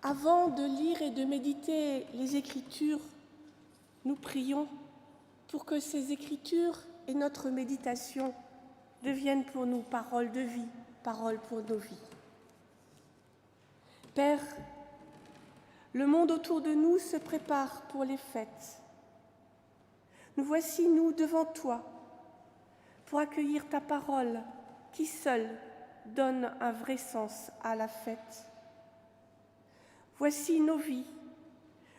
Avant de lire et de méditer les Écritures, nous prions pour que ces Écritures et notre méditation deviennent pour nous paroles de vie, paroles pour nos vies. Père, le monde autour de nous se prépare pour les fêtes. Nous voici, nous, devant toi, pour accueillir ta parole qui seule donne un vrai sens à la fête. Voici nos vies,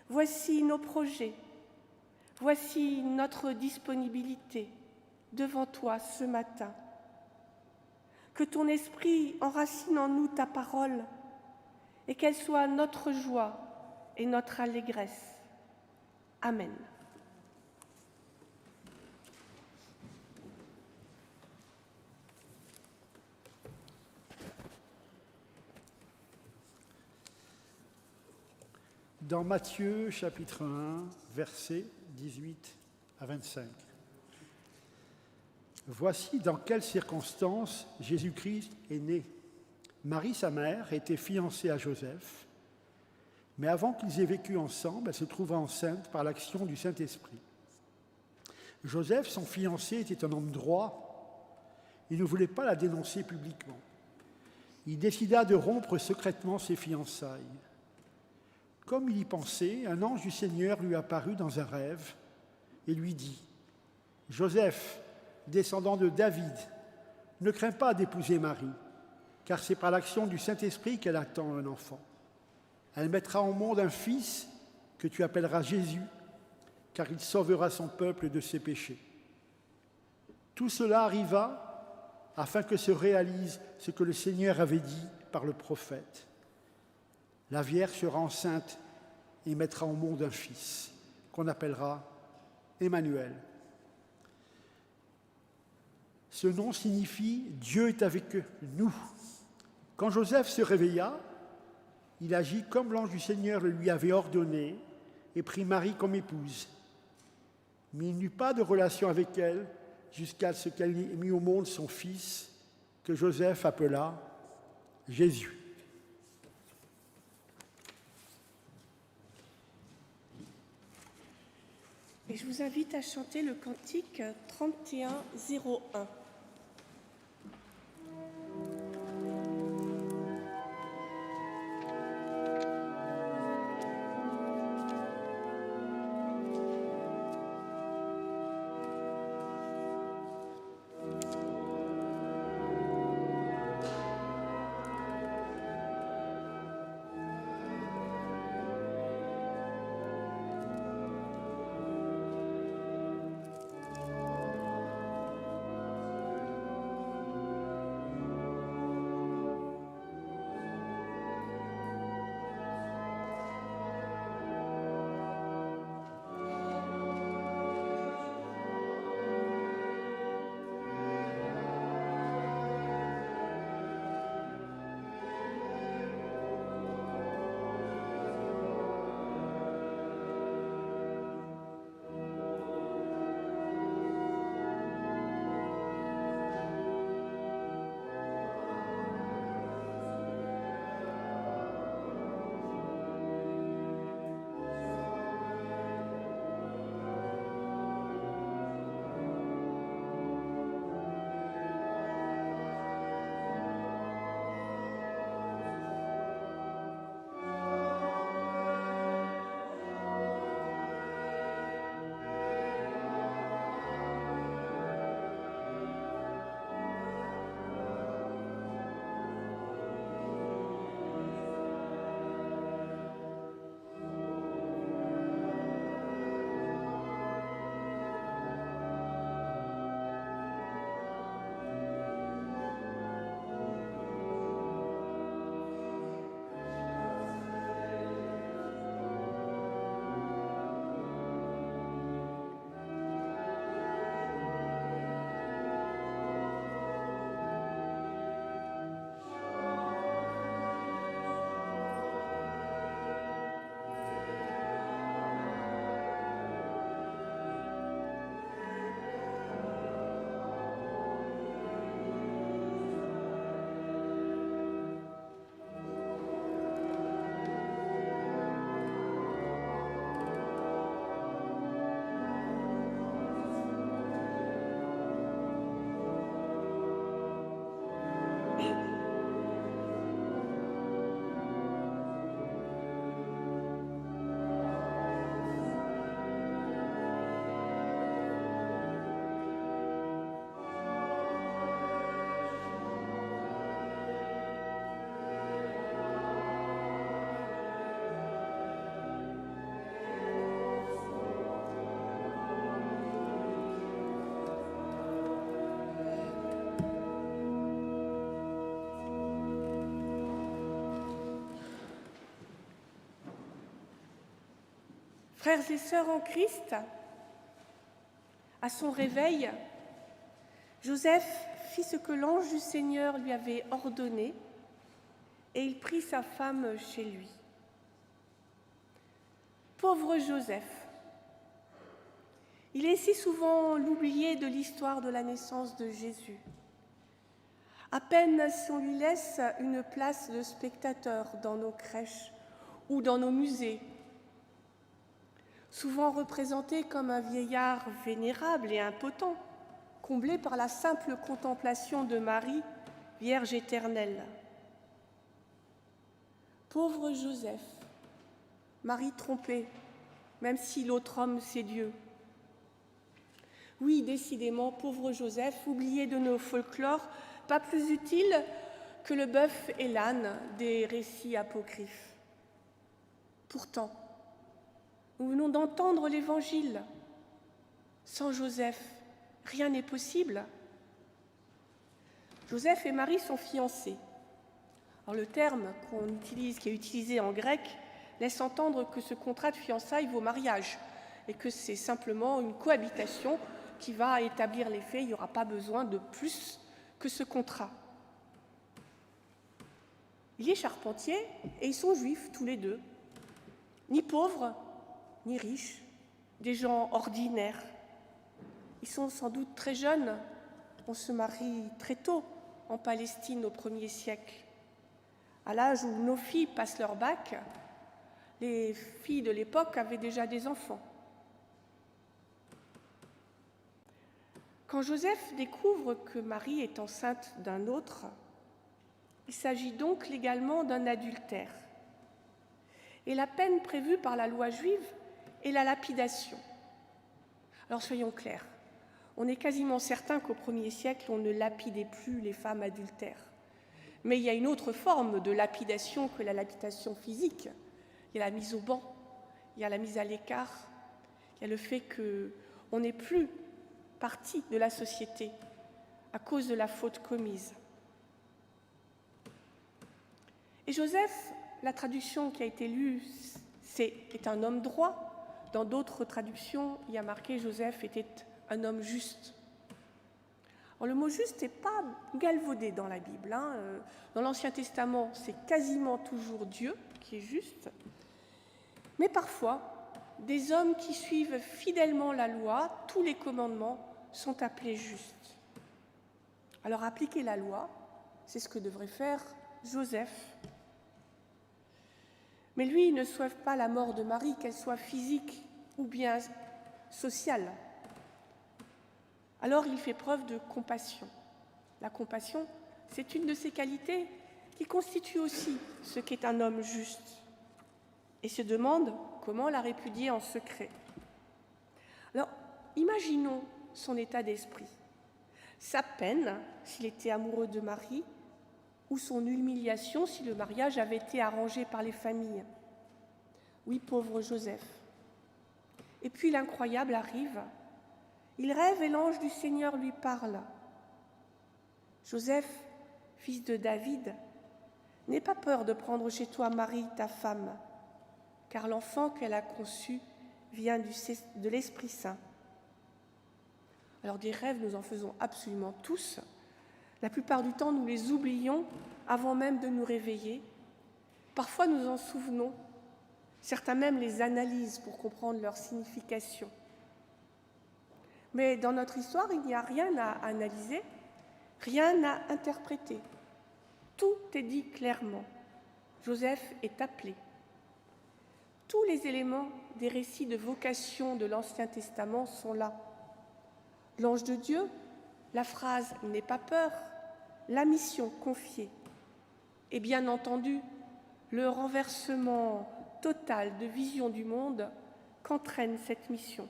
voici nos projets, voici notre disponibilité devant toi ce matin. Que ton esprit enracine en nous ta parole et qu'elle soit notre joie et notre allégresse. Amen. Dans Matthieu chapitre 1, versets 18 à 25. Voici dans quelles circonstances Jésus-Christ est né. Marie, sa mère, était fiancée à Joseph, mais avant qu'ils aient vécu ensemble, elle se trouva enceinte par l'action du Saint-Esprit. Joseph, son fiancé, était un homme droit. Il ne voulait pas la dénoncer publiquement. Il décida de rompre secrètement ses fiançailles. Comme il y pensait, un ange du Seigneur lui apparut dans un rêve et lui dit « Joseph, descendant de David, ne crains pas d'épouser Marie, car c'est par l'action du Saint-Esprit qu'elle attend un enfant. Elle mettra au monde un fils que tu appelleras Jésus, car il sauvera son peuple de ses péchés. » Tout cela arriva afin que se réalise ce que le Seigneur avait dit par le prophète. La Vierge sera enceinte et mettra au monde un fils, qu'on appellera Emmanuel. Ce nom signifie « Dieu est avec nous ». Quand Joseph se réveilla, il agit comme l'ange du Seigneur le lui avait ordonné et prit Marie comme épouse. Mais il n'eut pas de relation avec elle jusqu'à ce qu'elle ait mis au monde son fils, que Joseph appela Jésus. Et je vous invite à chanter le cantique 3101. Frères et sœurs en Christ, à son réveil, Joseph fit ce que l'ange du Seigneur lui avait ordonné et il prit sa femme chez lui. Pauvre Joseph, il est si souvent l'oublié de l'histoire de la naissance de Jésus. À peine si on lui laisse une place de spectateur dans nos crèches ou dans nos musées, souvent représenté comme un vieillard vénérable et impotent, comblé par la simple contemplation de Marie, Vierge éternelle. Pauvre Joseph, Marie trompée, même si l'autre homme c'est Dieu. Oui, décidément, pauvre Joseph, oublié de nos folklores, pas plus utile que le bœuf et l'âne des récits apocryphes. Pourtant, nous venons d'entendre l'Évangile. Sans Joseph, rien n'est possible. Joseph et Marie sont fiancés. Alors, le terme qu'on utilise, qui est utilisé en grec, laisse entendre que ce contrat de fiançailles vaut mariage et que c'est simplement une cohabitation qui va établir les faits. Il n'y aura pas besoin de plus que ce contrat. Il est charpentier et ils sont juifs tous les deux. Ni pauvres, ni riches, des gens ordinaires. Ils sont sans doute très jeunes. On se marie très tôt en Palestine au 1er siècle. À l'âge où nos filles passent leur bac, les filles de l'époque avaient déjà des enfants. Quand Joseph découvre que Marie est enceinte d'un autre, il s'agit donc légalement d'un adultère. Et la peine prévue par la loi juive est la lapidation. Alors soyons clairs, on est quasiment certain qu'au 1er siècle, on ne lapidait plus les femmes adultères. Mais il y a une autre forme de lapidation que la lapidation physique. Il y a la mise au banc, il y a la mise à l'écart, il y a le fait qu'on n'est plus partie de la société à cause de la faute commise. Et Joseph, la traduction qui a été lue, est un homme droit. Dans d'autres traductions, il y a marqué Joseph était un homme juste. Alors, le mot juste n'est pas galvaudé dans la Bible. Dans l'Ancien Testament, c'est quasiment toujours Dieu qui est juste. Mais parfois, des hommes qui suivent fidèlement la loi, tous les commandements, sont appelés justes. Alors appliquer la loi, c'est ce que devrait faire Joseph. Mais lui, il ne souhaite pas la mort de Marie, qu'elle soit physique ou bien sociale. Alors il fait preuve de compassion. La compassion, c'est une de ses qualités qui constitue aussi ce qu'est un homme juste. Et se demande comment la répudier en secret. Alors, imaginons son état d'esprit, sa peine s'il était amoureux de Marie, ou son humiliation si le mariage avait été arrangé par les familles. Oui, pauvre Joseph. Et puis l'incroyable arrive. Il rêve et l'ange du Seigneur lui parle. Joseph, fils de David, n'aie pas peur de prendre chez toi Marie, ta femme, car l'enfant qu'elle a conçu vient de l'Esprit Saint. Alors des rêves, nous en faisons absolument tous. La plupart du temps, nous les oublions avant même de nous réveiller. Parfois, nous en souvenons. Certains même les analysent pour comprendre leur signification. Mais dans notre histoire, il n'y a rien à analyser, rien à interpréter. Tout est dit clairement. Joseph est appelé. Tous les éléments des récits de vocation de l'Ancien Testament sont là. L'ange de Dieu, la phrase « n'aie pas peur », la mission confiée. Et bien entendu, le renversement total de vision du monde qu'entraîne cette mission.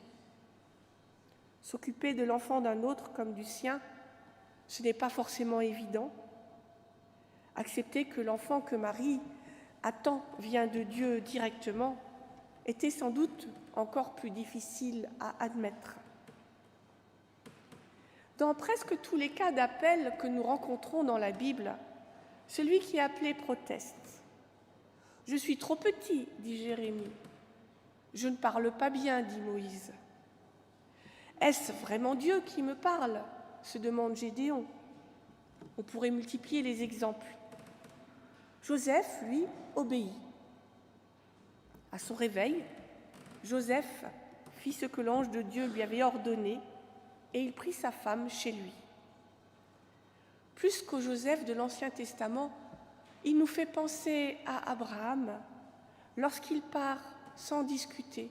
S'occuper de l'enfant d'un autre comme du sien, ce n'est pas forcément évident. Accepter que l'enfant que Marie attend vient de Dieu directement était sans doute encore plus difficile à admettre. Dans presque tous les cas d'appel que nous rencontrons dans la Bible, celui qui est appelé proteste. « Je suis trop petit », dit Jérémie. « Je ne parle pas bien, dit Moïse. »« Est-ce vraiment Dieu qui me parle ?» se demande Gédéon. On pourrait multiplier les exemples. Joseph, lui, obéit. À son réveil, Joseph fit ce que l'ange de Dieu lui avait ordonné et il prit sa femme chez lui. Plus qu'au Joseph de l'Ancien Testament, il nous fait penser à Abraham lorsqu'il part sans discuter,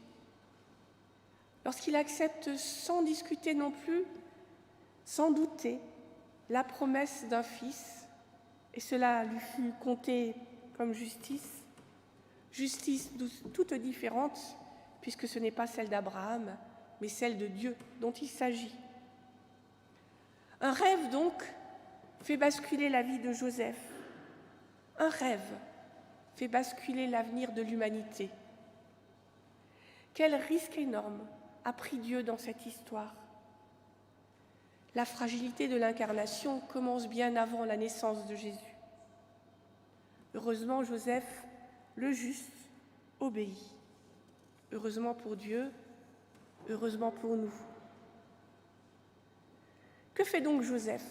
lorsqu'il accepte sans discuter non plus, sans douter, la promesse d'un fils, et cela lui fut compté comme justice toute différente, puisque ce n'est pas celle d'Abraham, mais celle de Dieu dont il s'agit. Un rêve, donc, fait basculer la vie de Joseph. Un rêve fait basculer l'avenir de l'humanité. Quel risque énorme a pris Dieu dans cette histoire. La fragilité de l'incarnation commence bien avant la naissance de Jésus. Heureusement, Joseph, le juste, obéit. Heureusement pour Dieu, heureusement pour nous. Que fait donc Joseph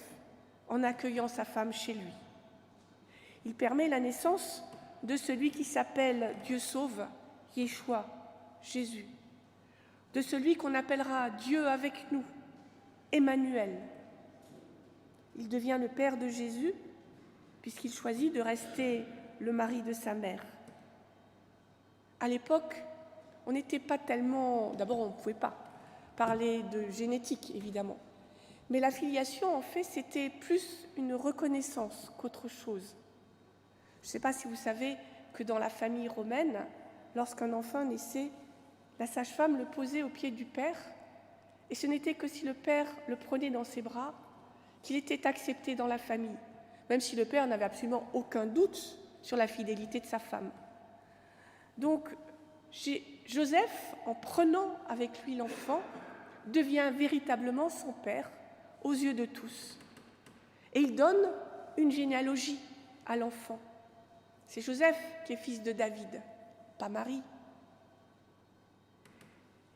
en accueillant sa femme chez lui? Il permet la naissance de celui qui s'appelle Dieu sauve, Yeshua, Jésus, de celui qu'on appellera Dieu avec nous, Emmanuel. Il devient le père de Jésus puisqu'il choisit de rester le mari de sa mère. À l'époque, on n'était pas tellement... D'abord, on ne pouvait pas parler de génétique, évidemment. Mais la filiation, en fait, c'était plus une reconnaissance qu'autre chose. Je ne sais pas si vous savez que dans la famille romaine, lorsqu'un enfant naissait, la sage-femme le posait aux pieds du père, et ce n'était que si le père le prenait dans ses bras qu'il était accepté dans la famille, même si le père n'avait absolument aucun doute sur la fidélité de sa femme. Donc, Joseph, en prenant avec lui l'enfant, devient véritablement son père aux yeux de tous. Et il donne une généalogie à l'enfant. C'est Joseph qui est fils de David, pas Marie.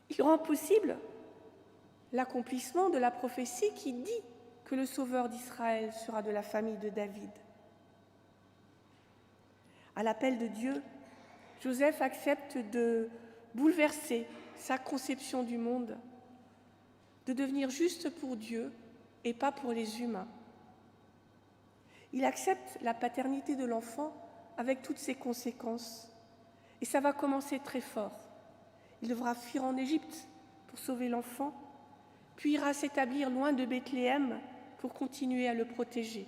Il rend possible l'accomplissement de la prophétie qui dit que le Sauveur d'Israël sera de la famille de David. À l'appel de Dieu, Joseph accepte de bouleverser sa conception du monde, de devenir juste pour Dieu et pas pour les humains. Il accepte la paternité de l'enfant avec toutes ses conséquences. Et ça va commencer très fort. Il devra fuir en Égypte pour sauver l'enfant, puis ira s'établir loin de Bethléem pour continuer à le protéger.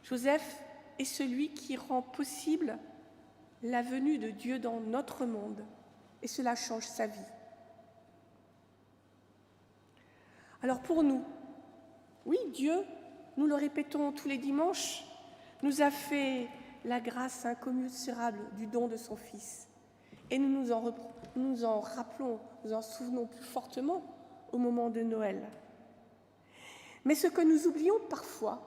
Joseph est celui qui rend possible la venue de Dieu dans notre monde, et cela change sa vie. Alors pour nous, oui, Dieu, nous le répétons tous les dimanches, nous a fait la grâce incommensurable du don de son Fils. Et nous nous en rappelons, nous en souvenons plus fortement au moment de Noël. Mais ce que nous oublions parfois,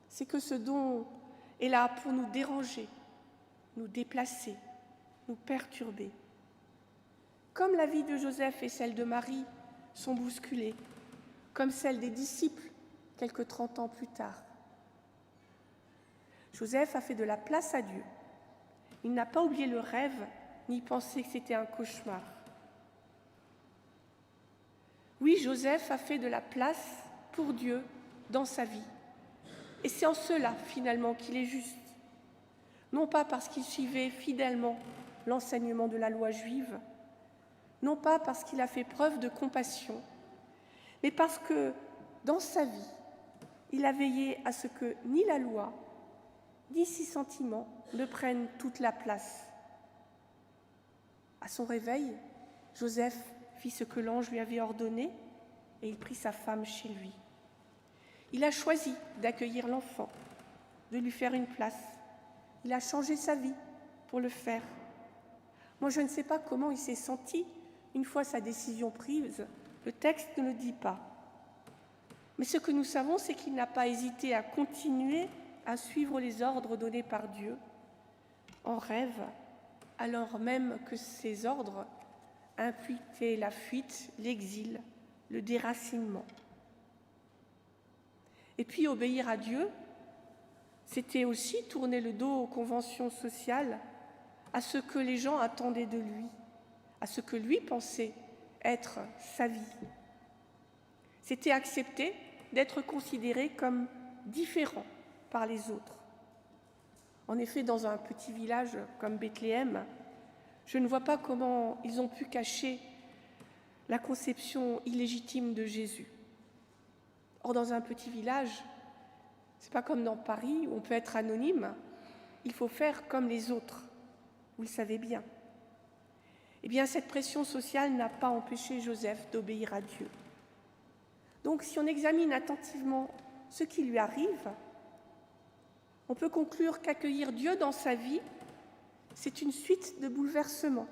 c'est que ce don est là pour nous déranger, nous déplacer, nous perturber. Comme la vie de Joseph et celle de Marie sont bousculées, comme celle des disciples quelques 30 ans plus tard. Joseph a fait de la place à Dieu. Il n'a pas oublié le rêve, ni pensé que c'était un cauchemar. Oui, Joseph a fait de la place pour Dieu dans sa vie. Et c'est en cela, finalement, qu'il est juste. Non pas parce qu'il suivait fidèlement l'enseignement de la loi juive, non pas parce qu'il a fait preuve de compassion, mais parce que, dans sa vie, il a veillé à ce que ni la loi, ni ses sentiments ne prennent toute la place. À son réveil, Joseph fit ce que l'ange lui avait ordonné et il prit sa femme chez lui. Il a choisi d'accueillir l'enfant, de lui faire une place. Il a changé sa vie pour le faire. Moi, je ne sais pas comment il s'est senti une fois sa décision prise. Le texte ne le dit pas. Mais ce que nous savons, c'est qu'il n'a pas hésité à continuer à suivre les ordres donnés par Dieu, en rêve, alors même que ces ordres impliquaient la fuite, l'exil, le déracinement. Et puis obéir à Dieu, c'était aussi tourner le dos aux conventions sociales, à ce que les gens attendaient de lui, à ce que lui pensait être sa vie. C'était accepter d'être considéré comme différent par les autres. En effet, dans un petit village comme Bethléem, je ne vois pas comment ils ont pu cacher la conception illégitime de Jésus. Or, dans un petit village, ce n'est pas comme dans Paris où on peut être anonyme, il faut faire comme les autres, vous le savez bien. Eh bien, cette pression sociale n'a pas empêché Joseph d'obéir à Dieu. Donc, si on examine attentivement ce qui lui arrive, on peut conclure qu'accueillir Dieu dans sa vie, c'est une suite de bouleversements.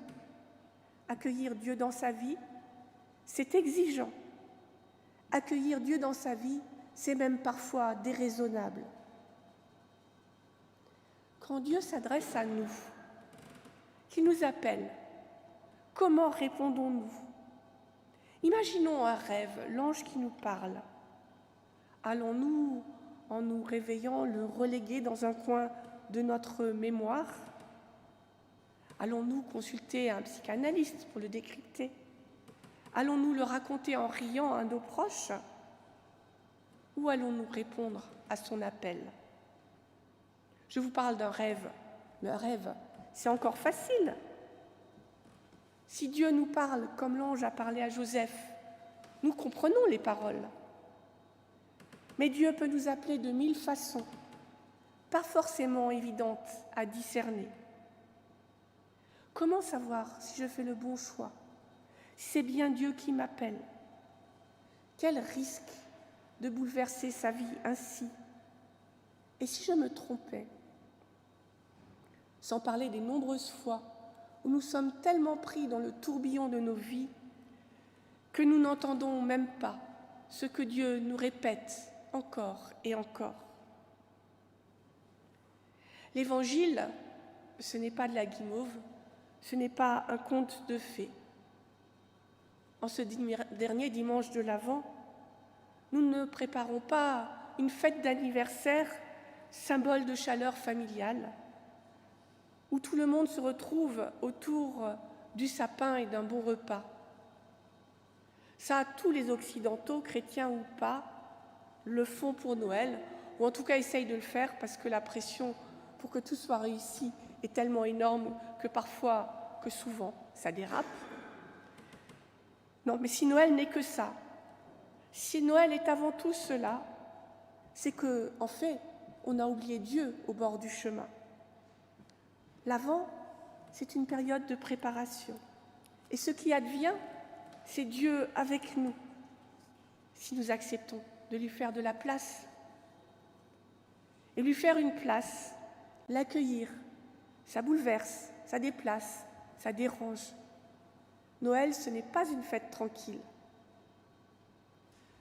Accueillir Dieu dans sa vie, c'est exigeant. Accueillir Dieu dans sa vie, c'est même parfois déraisonnable. Quand Dieu s'adresse à nous, qu'il nous appelle, comment répondons-nous ? Imaginons un rêve, l'ange qui nous parle. Allons-nous, en nous réveillant, le reléguer dans un coin de notre mémoire ? Allons-nous consulter un psychanalyste pour le décrypter ? Allons-nous le raconter en riant à nos proches ? Ou allons-nous répondre à son appel ? Je vous parle d'un rêve, mais un rêve, c'est encore facile. Si Dieu nous parle comme l'ange a parlé à Joseph, nous comprenons les paroles. Mais Dieu peut nous appeler de 1000 façons, pas forcément évidentes à discerner. Comment savoir si je fais le bon choix, si c'est bien Dieu qui m'appelle ? Quel risque de bouleverser sa vie ainsi ? Et si je me trompais ? Sans parler des nombreuses fois où nous sommes tellement pris dans le tourbillon de nos vies que nous n'entendons même pas ce que Dieu nous répète encore et encore. L'Évangile, ce n'est pas de la guimauve, ce n'est pas un conte de fées. En ce dernier dimanche de l'Avent, nous ne préparons pas une fête d'anniversaire, symbole de chaleur familiale, où tout le monde se retrouve autour du sapin et d'un bon repas. Ça, tous les Occidentaux, chrétiens ou pas, le font pour Noël, ou en tout cas essayent de le faire parce que la pression pour que tout soit réussi est tellement énorme que parfois, que souvent, ça dérape. Non, mais si Noël n'est que ça, si Noël est avant tout cela, c'est que, en fait, on a oublié Dieu au bord du chemin. L'Avent, c'est une période de préparation. Et ce qui advient, c'est Dieu avec nous, si nous acceptons de lui faire de la place. Et lui faire une place, l'accueillir, ça bouleverse, ça déplace, ça dérange. Noël, ce n'est pas une fête tranquille.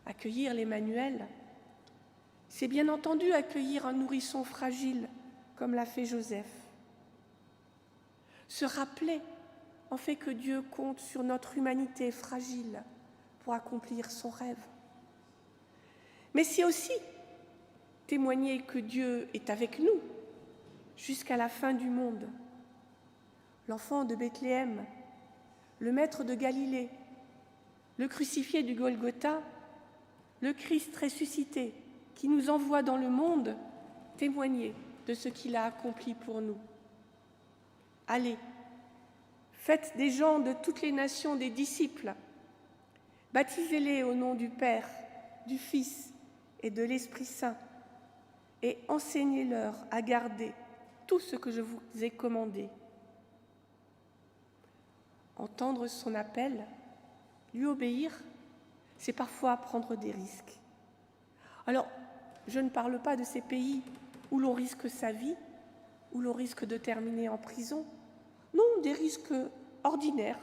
Accueillir l'Emmanuel, c'est bien entendu accueillir un nourrisson fragile, comme l'a fait Joseph. Se rappeler, en fait, que Dieu compte sur notre humanité fragile pour accomplir son rêve. Mais c'est aussi témoigner que Dieu est avec nous jusqu'à la fin du monde. L'enfant de Bethléem, le maître de Galilée, le crucifié du Golgotha, le Christ ressuscité qui nous envoie dans le monde témoigner de ce qu'il a accompli pour nous. Allez, faites des gens de toutes les nations des disciples, baptisez-les au nom du Père, du Fils et de l'Esprit Saint, et enseignez-leur à garder tout ce que je vous ai commandé. Entendre son appel, lui obéir, c'est parfois prendre des risques. Alors, je ne parle pas de ces pays où l'on risque sa vie, où l'on risque de terminer en prison. Non, des risques ordinaires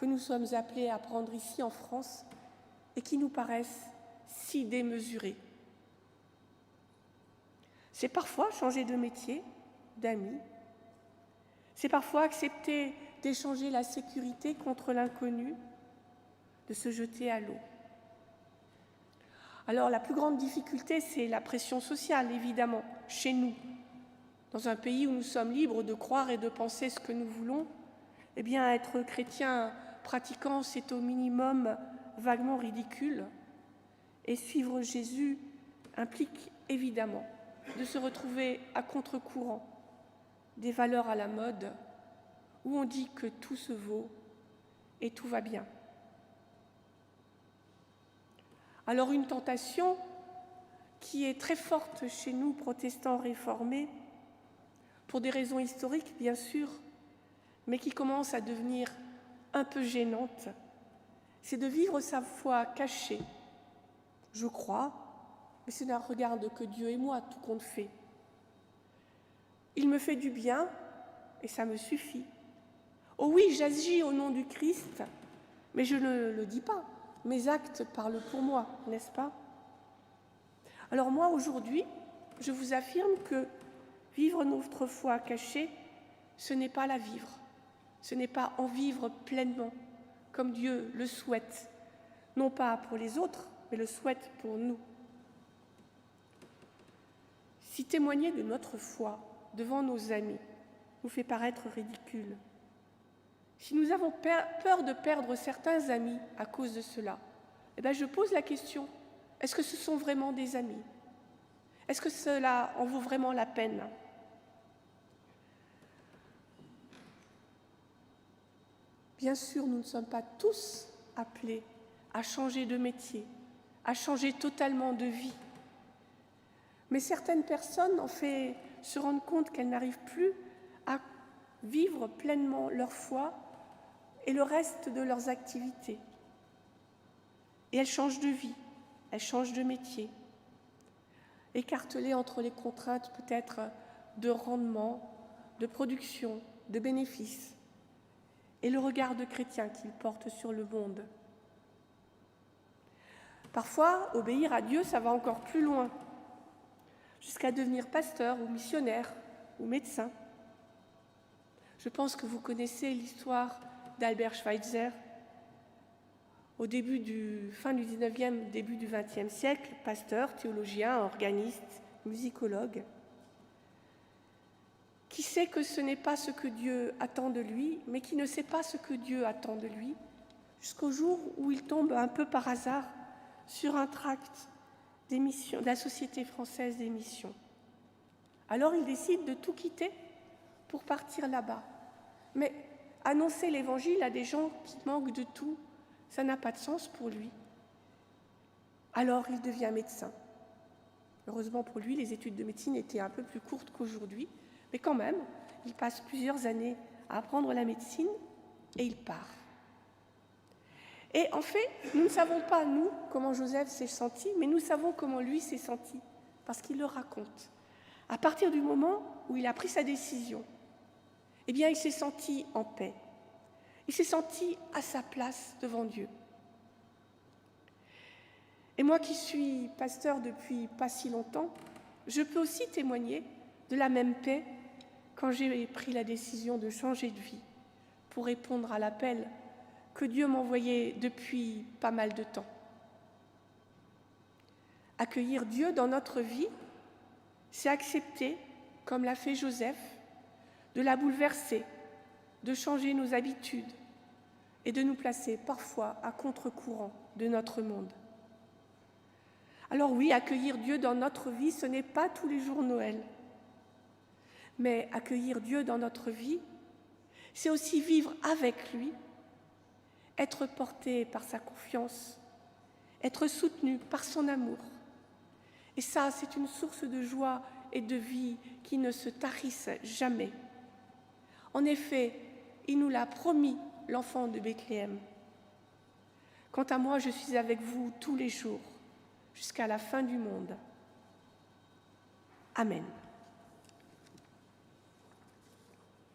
que nous sommes appelés à prendre ici en France et qui nous paraissent si démesurés. C'est parfois changer de métier, d'amis, C'est parfois accepter d'échanger la sécurité contre l'inconnu, de se jeter à l'eau. Alors la plus grande difficulté, c'est la pression sociale, évidemment, chez nous. Dans un pays où nous sommes libres de croire et de penser ce que nous voulons, eh bien être chrétien pratiquant, c'est au minimum vaguement ridicule. Et suivre Jésus implique évidemment de se retrouver à contre-courant des valeurs à la mode où on dit que tout se vaut et tout va bien. Alors une tentation qui est très forte chez nous, protestants réformés, pour des raisons historiques bien sûr, mais qui commence à devenir un peu gênante, c'est de vivre sa foi cachée. Je crois, mais ça ne regarde que Dieu et moi, tout compte fait. Il me fait du bien et ça me suffit. Oh oui, j'agis au nom du Christ, mais je ne le dis pas. Mes actes parlent pour moi, n'est-ce pas? Alors moi, aujourd'hui, je vous affirme que vivre notre foi cachée, ce n'est pas la vivre. Ce n'est pas en vivre pleinement, comme Dieu le souhaite. Non pas pour les autres, mais le souhaite pour nous. Si témoigner de notre foi devant nos amis nous fait paraître ridicule, si nous avons peur de perdre certains amis à cause de cela, eh bien je pose la question, est-ce que ce sont vraiment des amis? Est-ce que cela en vaut vraiment la peine? Bien sûr, nous ne sommes pas tous appelés à changer de métier, à changer totalement de vie. Mais certaines personnes, en fait, se rendent compte qu'elles n'arrivent plus à vivre pleinement leur foi et le reste de leurs activités. Et elles changent de vie, elles changent de métier, écartelées entre les contraintes peut-être de rendement, de production, de bénéfices, et le regard de chrétien qu'ils portent sur le monde. Parfois, obéir à Dieu, ça va encore plus loin, jusqu'à devenir pasteur ou missionnaire ou médecin. Je pense que vous connaissez l'histoire d'Albert Schweitzer. Au fin du 19e, début du 20e siècle, pasteur, théologien, organiste, musicologue, qui sait que ce n'est pas ce que Dieu attend de lui, mais qui ne sait pas ce que Dieu attend de lui, jusqu'au jour où il tombe un peu par hasard sur un tract de la Société française des missions. Alors il décide de tout quitter pour partir là-bas. Mais annoncer l'Évangile à des gens qui manquent de tout, ça n'a pas de sens pour lui. Alors il devient médecin. Heureusement pour lui, les études de médecine étaient un peu plus courtes qu'aujourd'hui, mais quand même, il passe plusieurs années à apprendre la médecine et il part. Et en fait, nous ne savons pas, nous, comment Joseph s'est senti, mais nous savons comment lui s'est senti, parce qu'il le raconte. À partir du moment où il a pris sa décision, eh bien, il s'est senti en paix. Il s'est senti à sa place devant Dieu. Et moi qui suis pasteur depuis pas si longtemps, je peux aussi témoigner de la même paix quand j'ai pris la décision de changer de vie pour répondre à l'appel que Dieu m'envoyait depuis pas mal de temps. Accueillir Dieu dans notre vie, c'est accepter, comme l'a fait Joseph, de la bouleverser, de changer nos habitudes et de nous placer parfois à contre-courant de notre monde. Alors oui, accueillir Dieu dans notre vie, ce n'est pas tous les jours Noël. Mais accueillir Dieu dans notre vie, c'est aussi vivre avec lui, être porté par sa confiance, être soutenu par son amour. Et ça, c'est une source de joie et de vie qui ne se tarissent jamais. En effet, il nous l'a promis, l'enfant de Bethléem. Quant à moi, je suis avec vous tous les jours, jusqu'à la fin du monde. Amen.